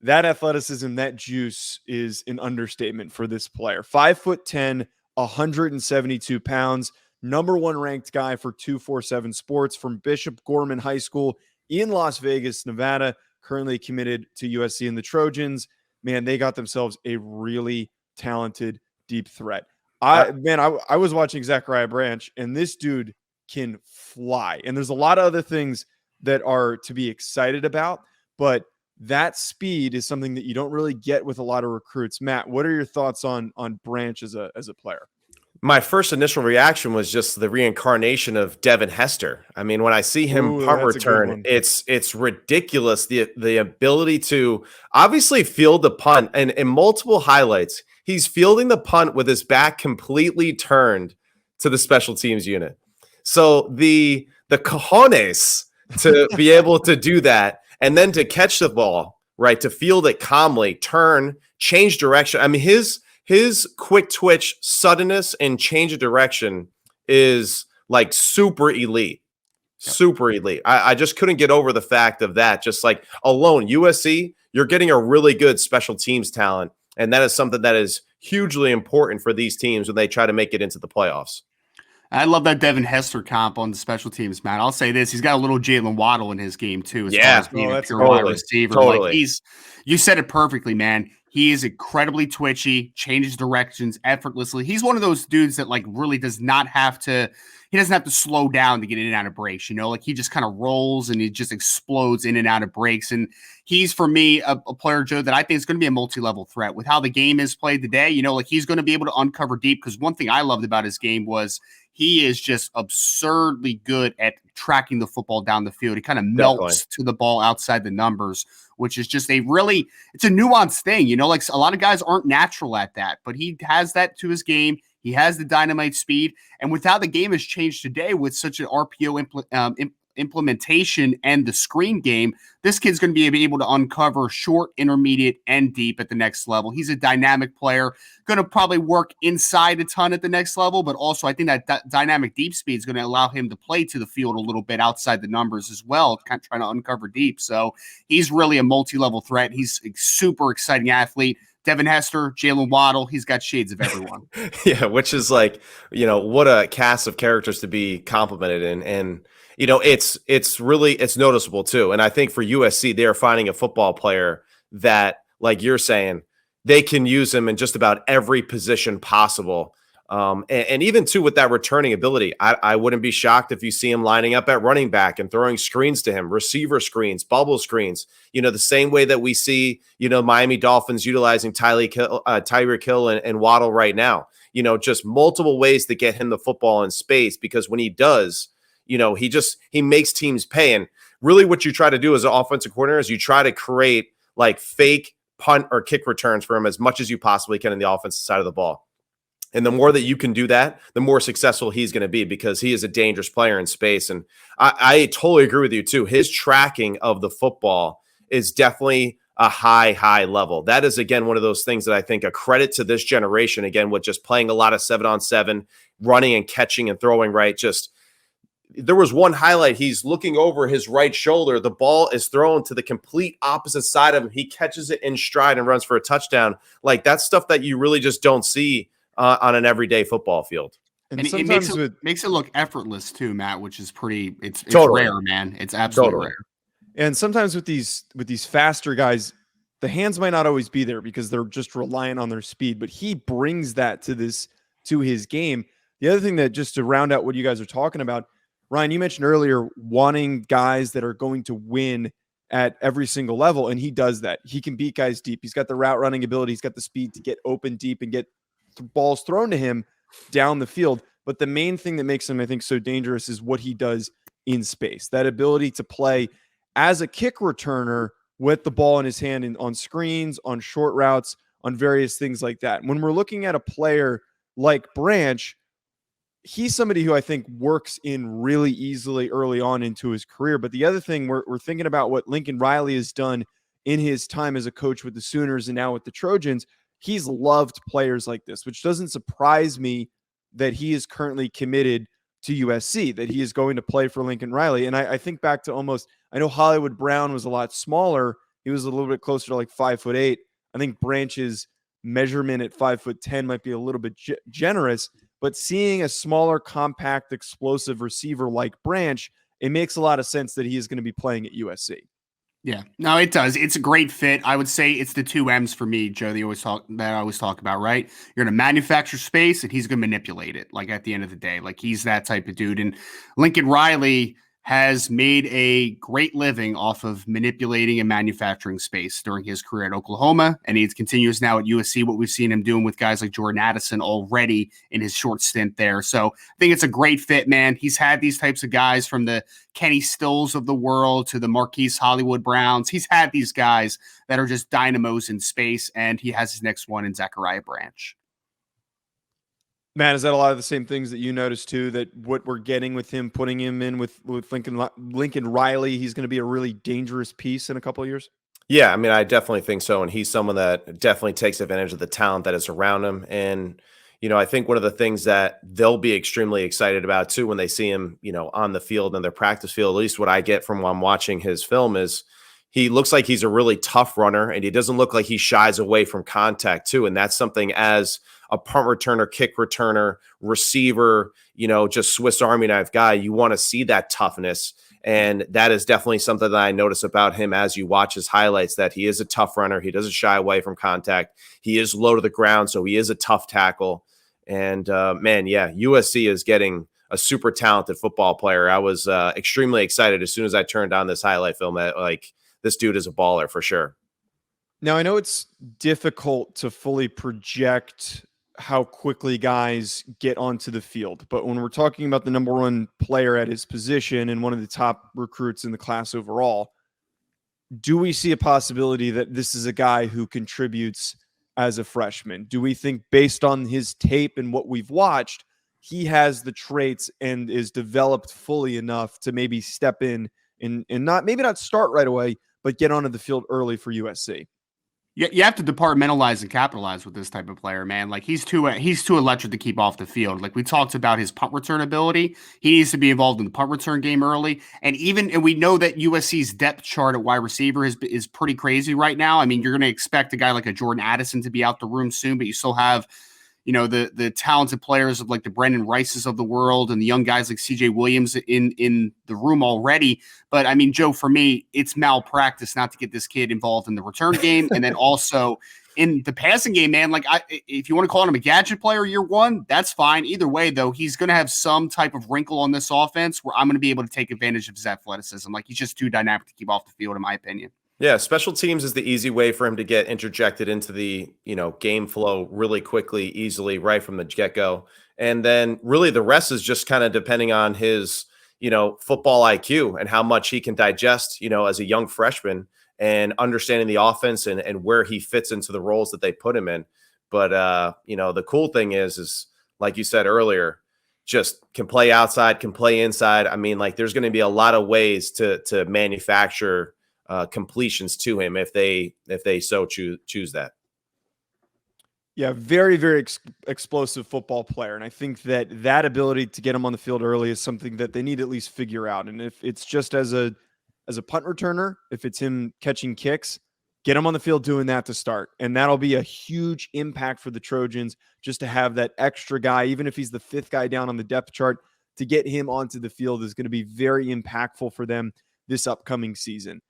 that athleticism, that juice is an understatement for this player. 5'10", 172 pounds, number one ranked guy for 247 Sports from Bishop Gorman High School in Las Vegas, Nevada, currently committed to USC. And the Trojans, man, they got themselves a really talented deep threat. I was watching Zachariah Branch, and this dude can fly. And there's a lot of other things that are to be excited about, but that speed is something that you don't really get with a lot of recruits. Matt, what are your thoughts on Branch as a player? My first initial reaction was just the reincarnation of Devin Hester. I mean, when I see him punt return, it's ridiculous. The ability to obviously field the punt, and in multiple highlights, he's fielding the punt with his back completely turned to the special teams unit. So the cojones to be able to do that, and then to catch the ball, right, to field it calmly, turn, change direction. I mean, his quick twitch, suddenness, and change of direction is like super elite. Super elite. I just couldn't get over the fact of that. Just like alone, USC, you're getting a really good special teams talent. And that is something that is hugely important for these teams when they try to make it into the playoffs. I love that Devin Hester comp on the special teams, man. I'll say this. He's got a little Jalen Waddle in his game, too, as far as being a pure wide receiver. Totally. Like you said it perfectly, man. He is incredibly twitchy, changes directions effortlessly. He's one of those dudes that like really doesn't have to slow down to get in and out of breaks. You know, like he just kind of rolls and he just explodes in and out of breaks. And he's, for me, a player, Joe, that I think is going to be a multi-level threat with how the game is played today. You know, like he's going to be able to uncover deep, because one thing I loved about his game was he is just absurdly good at tracking the football down the field. He kind of melts to the ball outside the numbers, which is just it's a nuanced thing. You know, like a lot of guys aren't natural at that, but he has that to his game. He has the dynamite speed. And with how the game has changed today with such an RPO implementation and the screen game, this kid's going to be able to uncover short, intermediate, and deep at the next level. He's a dynamic player, going to probably work inside a ton at the next level, but also I think that dynamic deep speed is going to allow him to play to the field a little bit outside the numbers as well, kind of trying to uncover deep. So he's really a multi-level threat. He's a super exciting athlete. Devin Hester, Jalen Waddle, he's got shades of everyone. Yeah, which is like, you know, what a cast of characters to be complimented in. And you know, it's noticeable too. And I think for USC, they're finding a football player that, like you're saying, they can use him in just about every position possible. And even too with that returning ability, I wouldn't be shocked if you see him lining up at running back and throwing screens to him, receiver screens, bubble screens, you know, the same way that we see, you know, Miami Dolphins utilizing Tyreek Hill and Waddle right now, you know, just multiple ways to get him the football in space, because when he does, you know, he makes teams pay. And really what you try to do as an offensive coordinator is you try to create like fake punt or kick returns for him as much as you possibly can in the offensive side of the ball. And the more that you can do that, the more successful he's going to be, because he is a dangerous player in space. And I totally agree with you too. His tracking of the football is definitely a high level. That is, again, one of those things that I think a credit to this generation, again, with just playing a lot of 7-on-7, running and catching and throwing, right? Just there was one highlight. He's looking over his right shoulder. The ball is thrown to the complete opposite side of him. He catches it in stride and runs for a touchdown. Like, that's stuff that you really just don't see on an everyday football field. And it makes it look effortless too, Matt, which is it's totally rare, man. It's absolutely rare. And sometimes with these faster guys, the hands might not always be there because they're just relying on their speed, but he brings that to his game. The other thing that, just to round out what you guys are talking about, Ryan, you mentioned earlier wanting guys that are going to win at every single level, and he does that. He can beat guys deep. He's got the route running ability. He's got the speed to get open deep and get balls thrown to him down the field. But the main thing that makes him, I think, so dangerous is what he does in space. That ability to play as a kick returner with the ball in his hand and on screens, on short routes, on various things like that. When we're looking at a player like Branch, he's somebody who I think works in really easily early on into his career. But the other thing, we're thinking about what Lincoln Riley has done in his time as a coach with the Sooners and now with the Trojans. He's loved players like this, which doesn't surprise me that he is currently committed to USC, that he is going to play for Lincoln Riley. And I think back to I know Hollywood Brown was a lot smaller he was a little bit closer to like 5'8". I think Branch's measurement at 5'10" might be a little bit generous, but seeing a smaller, compact, explosive receiver like Branch, it makes a lot of sense that he is going to be playing at USC. Yeah, no, it does. It's a great fit. I would say it's the two M's for me, Joe. That I always talk about, right? You're going to manufacture space, and he's going to manipulate it. Like at the end of the day, like he's that type of dude. And Lincoln Riley has made a great living off of manipulating and manufacturing space during his career at Oklahoma, and he continues now at USC. What we've seen him doing with guys like Jordan Addison already in his short stint there. So I think it's a great fit, man. He's had these types of guys from the Kenny Stills of the world to the Marquise Hollywood Browns. He's had these guys that are just dynamos in space, and he has his next one in Zachariah Branch. Matt, is that a lot of the same things that you noticed too, that what we're getting with him, putting him in with Lincoln Riley, he's going to be a really dangerous piece in a couple of years? Yeah, I mean, I definitely think so. And he's someone that definitely takes advantage of the talent that is around him. And, I think one of the things that they'll be extremely excited about too, when they see him, on the field and their practice field, at least what I get from when I'm watching his film is he looks like he's a really tough runner, and he doesn't look like he shies away from contact too. And that's something as a punt returner, kick returner, receiver, just Swiss Army knife guy, you want to see that toughness. And that is definitely something that I notice about him as you watch his highlights, that he is a tough runner. He doesn't shy away from contact. He is low to the ground, so he is a tough tackle. And man, yeah, USC is getting a super talented football player. I was extremely excited as soon as I turned on this highlight film. This dude is a baller for sure. Now, I know it's difficult to fully project how quickly guys get onto the field, but when we're talking about the number one player at his position and one of the top recruits in the class overall, do we see a possibility that this is a guy who contributes as a freshman? Do we think, based on his tape and what we've watched, he has the traits and is developed fully enough to maybe step in and not start right away, but get onto the field early for USC? You have to departmentalize and capitalize with this type of player, man. Like he's too electric to keep off the field. Like we talked about his punt return ability. He needs to be involved in the punt return game early. And we know that USC's depth chart at wide receiver is pretty crazy right now. I mean, you're going to expect a guy like a Jordan Addison to be out the room soon, but you still have the talented players of like the Brendan Rices of the world and the young guys like CJ Williams in the room already. But I mean, Joe, for me, it's malpractice not to get this kid involved in the return game. And then also in the passing game, man, like if you want to call him a gadget player year one, that's fine. Either way, though, he's going to have some type of wrinkle on this offense where I'm going to be able to take advantage of his athleticism. Like he's just too dynamic to keep off the field, in my opinion. Yeah, special teams is the easy way for him to get interjected into the, game flow really quickly, easily, right from the get-go. And then really the rest is just kind of depending on his, football IQ and how much he can digest, as a young freshman, and understanding the offense and where he fits into the roles that they put him in. But, the cool thing is like you said earlier, just can play outside, can play inside. I mean, like there's going to be a lot of ways to manufacture completions to him if they so choose that. Yeah, very, very explosive football player. And I think that ability to get him on the field early is something that they need to at least figure out. And if it's just as a punt returner, if it's him catching kicks, get him on the field doing that to start. And that'll be a huge impact for the Trojans, just to have that extra guy, even if he's the fifth guy down on the depth chart, to get him onto the field is going to be very impactful for them this upcoming season.